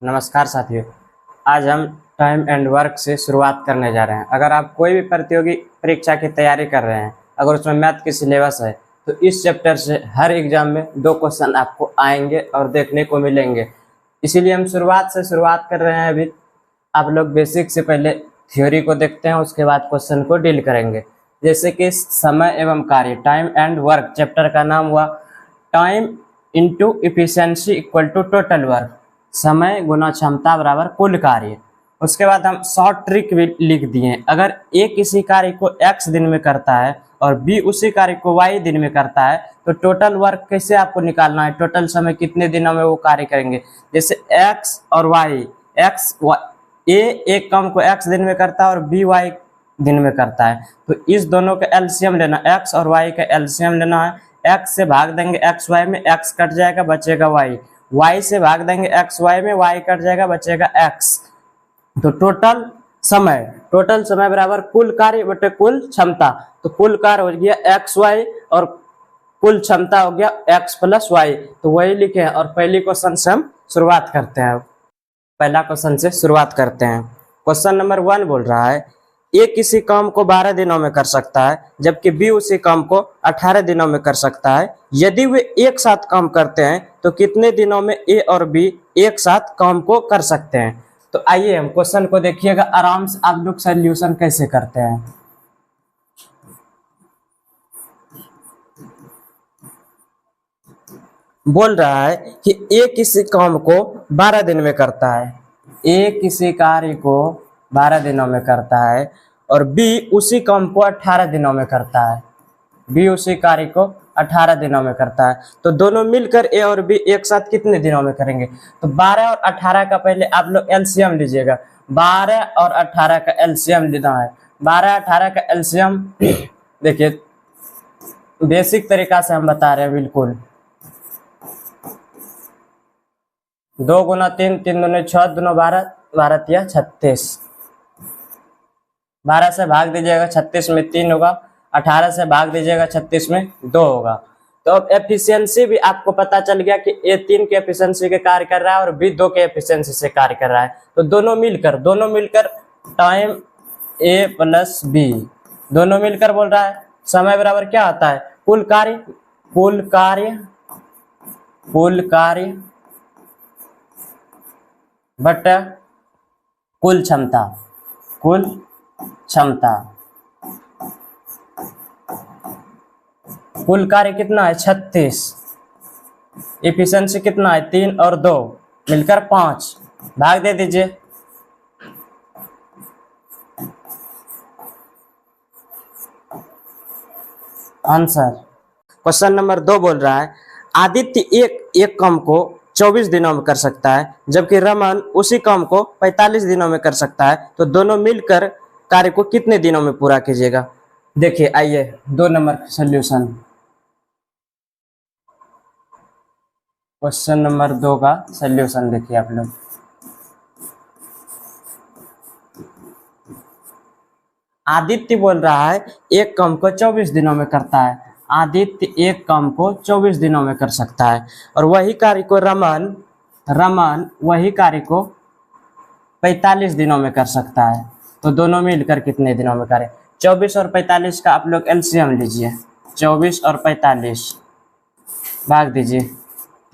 नमस्कार साथियों, आज हम टाइम एंड वर्क से शुरुआत करने जा रहे हैं। अगर आप कोई भी प्रतियोगी परीक्षा की तैयारी कर रहे हैं, अगर उसमें मैथ की सिलेबस है तो इस चैप्टर से हर एग्जाम में 2 क्वेश्चन आपको आएंगे और देखने को मिलेंगे। इसीलिए हम शुरुआत कर रहे हैं। अभी आप लोग बेसिक से पहले थ्योरी को देखते हैं, उसके बाद क्वेश्चन को डील करेंगे। जैसे कि समय एवं कार्य, टाइम एंड वर्क चैप्टर का नाम हुआ time into efficiency equal to total work, समय गुना क्षमता बराबर कुल कार्य। उसके बाद हम शॉर्ट ट्रिक भी लिख दिए। अगर ए किसी कार्य को x दिन में करता है और बी उसी कार्य को y दिन में करता है तो टोटल वर्क कैसे आपको निकालना है, टोटल समय कितने दिनों में वो कार्य करेंगे। जैसे x और y, ए एक काम को x दिन में करता है और बी y दिन में करता है, तो इस दोनों का एलसीएम लेना, x और y का एलसीएम लेना है। x से भाग देंगे x y में, x कट जाएगा बचेगा y से भाग देंगे x y में, y कट जाएगा बचेगा x। तो टोटल समय बराबर कुल कार्य बटे कुल क्षमता। तो कुल कार्य हो गया x y और कुल क्षमता हो गया x प्लस y। तो वही लिखे हैं और पहली क्वेश्चन से हम शुरुआत करते हैं। पहला क्वेश्चन से शुरुआत करते हैं। क्वेश्चन नंबर 1 बोल रहा है ए किसी काम को 12 दिनों में कर सकता है जबकि बी उसी काम को 18 दिनों में कर सकता है। यदि वे एक साथ काम करते हैं तो कितने दिनों में ए और बी एक साथ काम को कर सकते हैं। तो आइए हम क्वेश्चन को देखिएगा आराम से, आप लोग सॉल्यूशन कैसे करते हैं। बोल रहा है कि ए किसी काम को 12 दिन में करता है, ए किसी कार्य को 12 दिनों में करता है और बी उसी काम को 18 दिनों में करता है, बी उसी कार्य को 18 दिनों में करता है। तो दोनों मिलकर ए और बी एक साथ कितने दिनों में करेंगे। तो 12 और 18 का पहले आप लोग एलसीएम लीजिएगा। 12 और 18 का एलसीएम लेना है। 12 18 का एलसीएम देखिए बेसिक तरीका से हम बता रहे हैं बिल्कुल। 2 गुना 3, 3 दूनी 6, 2 12, 12 तिया 36। 12 से भाग दीजिएगा 36 में 3 होगा, 18 से भाग दीजिएगा 36 में 2 होगा। तो अब एफिशिएंसी भी आपको पता चल गया कि ए 3 के एफिशिएंसी के कार्य कर रहा है और बी 2 के एफिशिएंसी से कार्य कर रहा है। तो दोनों मिलकर टाइम ए प्लस बी, दोनों मिलकर बोल रहा है समय बराबर क्या आता है, कुल कार्य बटा कुल क्षमता। कुल कार्य कितना है 36, एफिशिएंसी कितना है 3 और 2 मिलकर 5, भाग दे दीजिए। आंसर क्वेश्चन नंबर 2 बोल रहा है आदित्य एक काम को 24 दिनों में कर सकता है जबकि रमन उसी काम को 45 दिनों में कर सकता है। तो दोनों मिलकर कार्य को कितने दिनों में पूरा कीजिएगा। देखिए आइए 2 नंबर सॉल्यूशन, क्वेश्चन नंबर 2 का सॉल्यूशन देखिए आप लोग। आदित्य बोल रहा है एक काम को 24 दिनों में करता है, आदित्य एक काम को 24 दिनों में कर सकता है और वही कार्य को रमन वही कार्य को 45 दिनों में कर सकता है। तो दोनों मिलकर कितने दिनों में करें। 24 और 45 का आप लोग एलसीएम लीजिए। 24 और 45 भाग दीजिए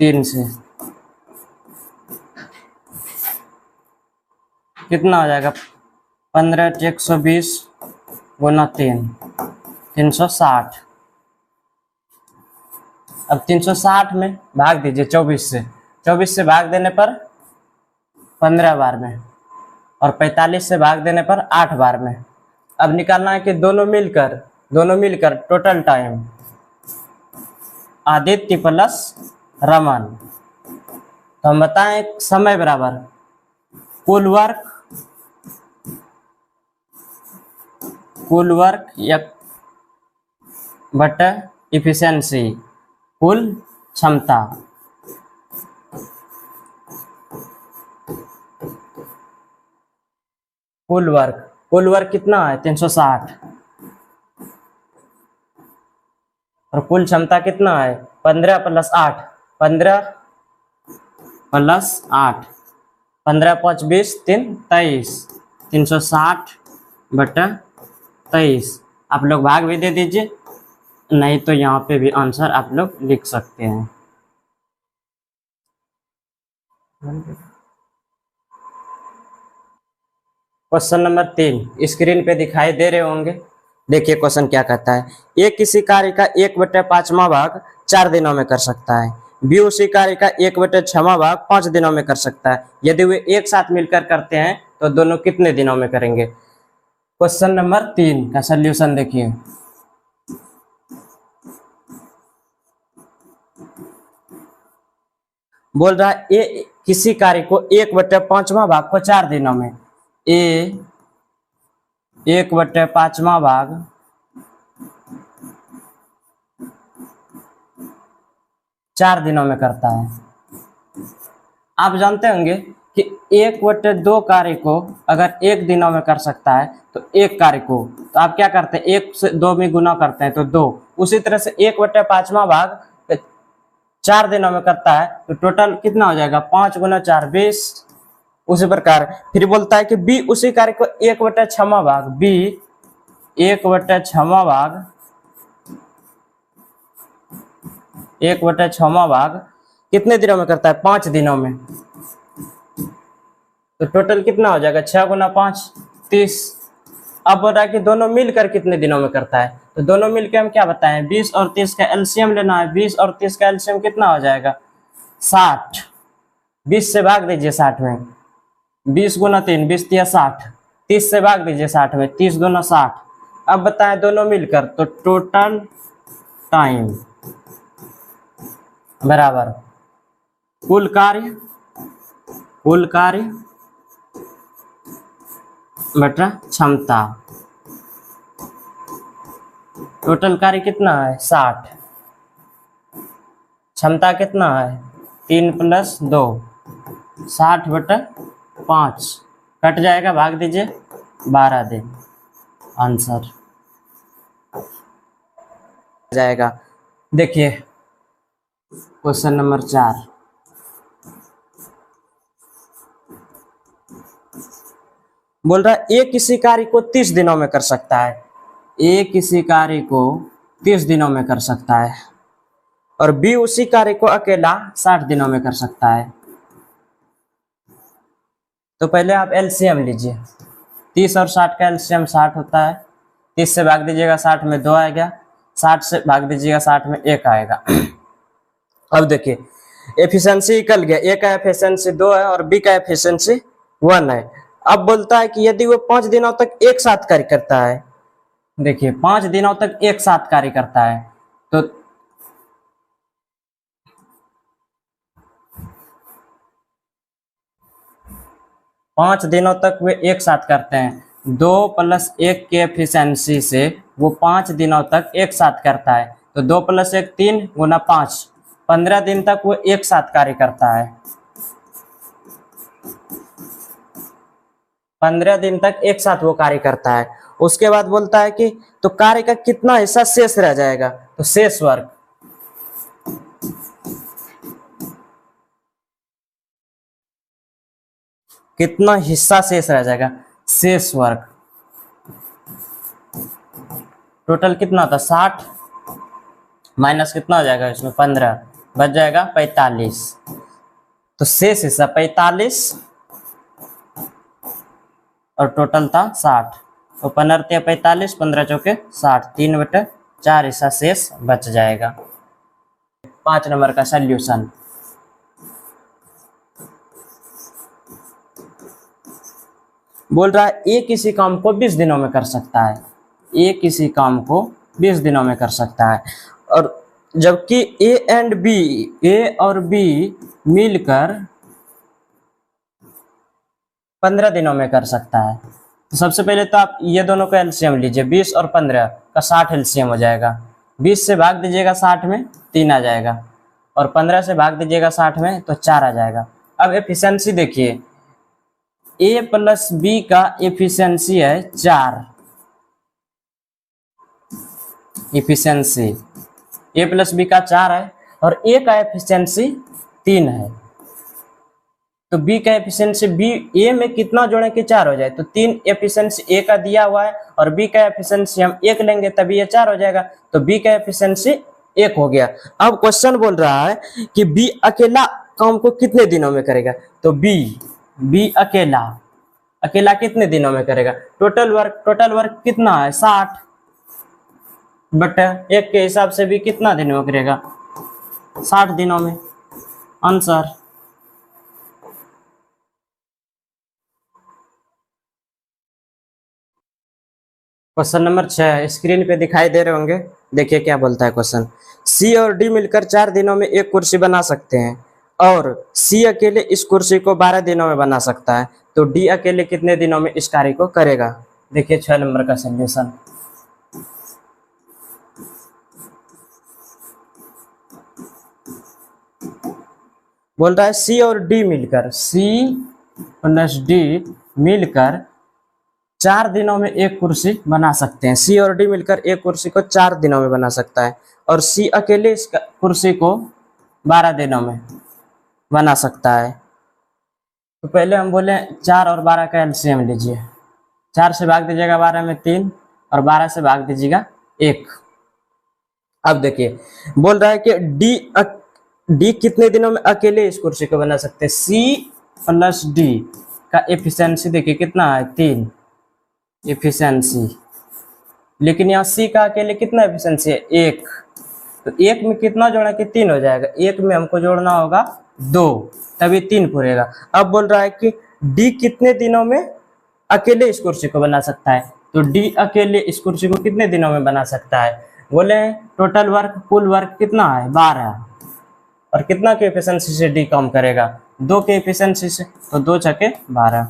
3 से, कितना हो जाएगा 15 120 गुना 3, 360। अब 360 में भाग दीजिए 24 से, 24 से भाग देने पर 15 बार में और 45 से भाग देने पर 8 बार में। अब निकालना है कि दोनों मिलकर total time Aditya plus Raman. तो हम बताएं समय बराबर कुल वर्क या बटा इफिशिएंसी कुल क्षमता। कुल वर्क कितना है 360 और कुल क्षमता कितना है 15 प्लस 8, 15 प्लस 8 15 5 20 3 23, 360/23। आप लोग भाग भी दे दीजिए, नहीं तो यहाँ पे भी आंसर आप लोग लिख सकते हैं। क्वेश्चन नंबर 3 स्क्रीन पे दिखाई दे रहे होंगे। देखिए क्वेश्चन क्या कहता है, ए किसी कार्य का 1/5वां भाग 4 दिनों में कर सकता है, बी उसी कार्य का 1/6वां भाग 5 दिनों में कर सकता है। यदि वे एक साथ मिलकर करते हैं तो दोनों कितने दिनों में करेंगे। क्वेश्चन नंबर 3 का सोल्यूशन देखिए। बोल रहा है ए किसी कार्य को 1/5वां भाग को 4 दिनों में, ए 1/5वां भाग 4 दिनों में करता है। आप जानते होंगे कि 1/2 कार्य को अगर 1 दिनों में कर सकता है तो एक कार्य को तो आप क्या करते हैं, 1 से 2 में गुना करते हैं तो 2। उसी तरह से 1/5वां भाग 4 दिनों में करता है तो टोटल कितना हो जाएगा, 5 × 4 20। उसी प्रकार फिर बोलता है कि बी उसी कार्य को 1/6वां भाग, बी 1/6वां भाग 1/6वां भाग कितने दिनों में करता है, 5 दिनों में। तो टोटल कितना हो जाएगा, 6 × 5 30। अब बोल रहा है कि दोनों मिलकर कितने दिनों में करता है, तो दोनों मिलकर हम क्या बताएं, 20 और 30 का एलसीएम लेना है। 20 और 30 का एलसीएम कितना हो जाएगा, 60। 20 से भाग दीजिए 60 में, 20 × 3 20 × 60, 30 से भाग दीजिए 60 में, 30 × 60। अब बताएं दोनों मिलकर, तो टोटल टाइम बराबर कुल कार्य बटा क्षमता। टोटल कार्य कितना है, 60, क्षमता कितना है 3 + 2, 60/5 कट जाएगा, भाग दीजिए 12 दिन, आंसर जाएगा। देखिए क्वेश्चन नंबर 4 बोल रहा है ए किसी कार्य को 30 दिनों में कर सकता है, ए किसी कार्य को 30 दिनों में कर सकता है और बी उसी कार्य को अकेला 60 दिनों में कर सकता है। तो पहले आप एलसीएम लीजिए, 30 और 60 का एलसीएम 60 होता है। 30 से भाग दीजिएगा 60 में 2 आएगा, 60 से भाग दीजिएगा 60 में 1 आएगा। अब देखिए एफिशिएंसी निकल गया, ए का एफिशिएंसी 2 है और बी का एफिशिएंसी 1 है। अब बोलता है कि यदि वो 5 दिनों तक एक साथ कार्य करता है, देखिए 5 दिनों तक एक साथ कार्य करता है तो 5 दिनों तक वे एक साथ करते हैं, 2 + 1 के एफिशिएंसी से वो 5 दिनों तक एक साथ करता है। तो 2 + 1 3 × 5, 15 दिन तक वो एक साथ कार्य करता है। 15 दिन तक एक साथ वो कार्य करता है। उसके बाद बोलता है कि तो कार्य का कितना हिस्सा शेष रह जाएगा, तो शेष वर्ग कितना हिस्सा शेष रह जाएगा, शेष वर्ग टोटल कितना था 60 माइनस कितना हो जाएगा इसमें 15, बच जाएगा 45। तो शेष हिस्सा 45 और टोटल था 60। तो 15 × 45, 15 × 4 60, 3/4 हिस्सा शेष बच जाएगा। 5 नंबर का सॉल्यूशन। बोल रहा है ए किसी काम को 20 दिनों में कर सकता है, ए किसी काम को 20 दिनों में कर सकता है और जबकि ए और बी मिलकर 15 दिनों में कर सकता है। तो सबसे पहले तो आप ये दोनों का एलसीएम लीजिए, 20 और 15 का 60 एलसीएम हो जाएगा। 20 से भाग दीजिएगा 60 में 3 आ जाएगा और 15 से भाग दीजिएगा 60 में तो 4 आ जाएगा। अब एफिशिएंसी देखिए, ए + बी का एफिशिएंसी है 4, एफिशिएंसी ए + बी का 4 है और ए का एफिशिएंसी 3 है। तो बी का एफिशिएंसी बी ए में कितना जोड़े कि 4 हो जाए, तो 3 एफिशिएंसी ए का दिया हुआ है और बी का एफिशिएंसी हम 1 लेंगे तभी ये 4 हो जाएगा, तो बी का एफिशिएंसी 1 हो गया। अब क्वेश्चन बोल रहा है कि बी अकेला काम को कितने दिनों में करेगा, तो बी अकेला कितने दिनों में करेगा। टोटल वर्क कितना है 60 बटा 1 के हिसाब से भी कितना दिनों में करेगा 60 दिनों में। आंसर क्वेश्चन नंबर 6 स्क्रीन पे दिखाई दे रहे होंगे, देखिए क्या बोलता है क्वेश्चन। सी और डी मिलकर 4 दिनों में एक कुर्सी बना सकते हैं और सी अकेले इस कुर्सी को 12 दिनों में बना सकता है, तो डी अकेले कितने दिनों में इस कार्य को करेगा। देखिए 6 नंबर का सॉल्यूशन। बोल रहा है सी और डी मिलकर, सी प्लस डी मिलकर 4 दिनों में एक कुर्सी बना सकते हैं। सी और डी मिलकर एक कुर्सी को 4 दिनों में बना सकता है और सी अकेले इस कुर्सी को 12 दिनों में बना सकता है। तो पहले हम बोले 4 और 12 का एलसीएम लीजिए। 4 से भाग दीजिएगा 12 में 3 और 12 से भाग दीजिएगा 1। अब देखिए बोल रहा है कि डी कितने दिनों में अकेले इस कुर्सी को बना सकते हैं। सी प्लस डी का एफिशिएंसी देखिए कितना है 3 एफिशिएंसी, लेकिन यहाँ सी का अकेले कितना एफिशिएंसी है 1, तो 1 में कितना जोड़ा कि 3 हो जाएगा, 1 में हमको जोड़ना होगा 2 तभी 3 पूरेगा। अब बोल रहा है कि डी कितने दिनों में अकेले इस कुर्सी को बना सकता है, तो डी अकेले इस कुर्सी को कितने दिनों में बना सकता है। बोले टोटल वर्क कुल वर्क कितना है 12 और कितना के एफिशिएंसी से डी काम करेगा 2 के एफिशिएंसी से, तो 2 छके 12।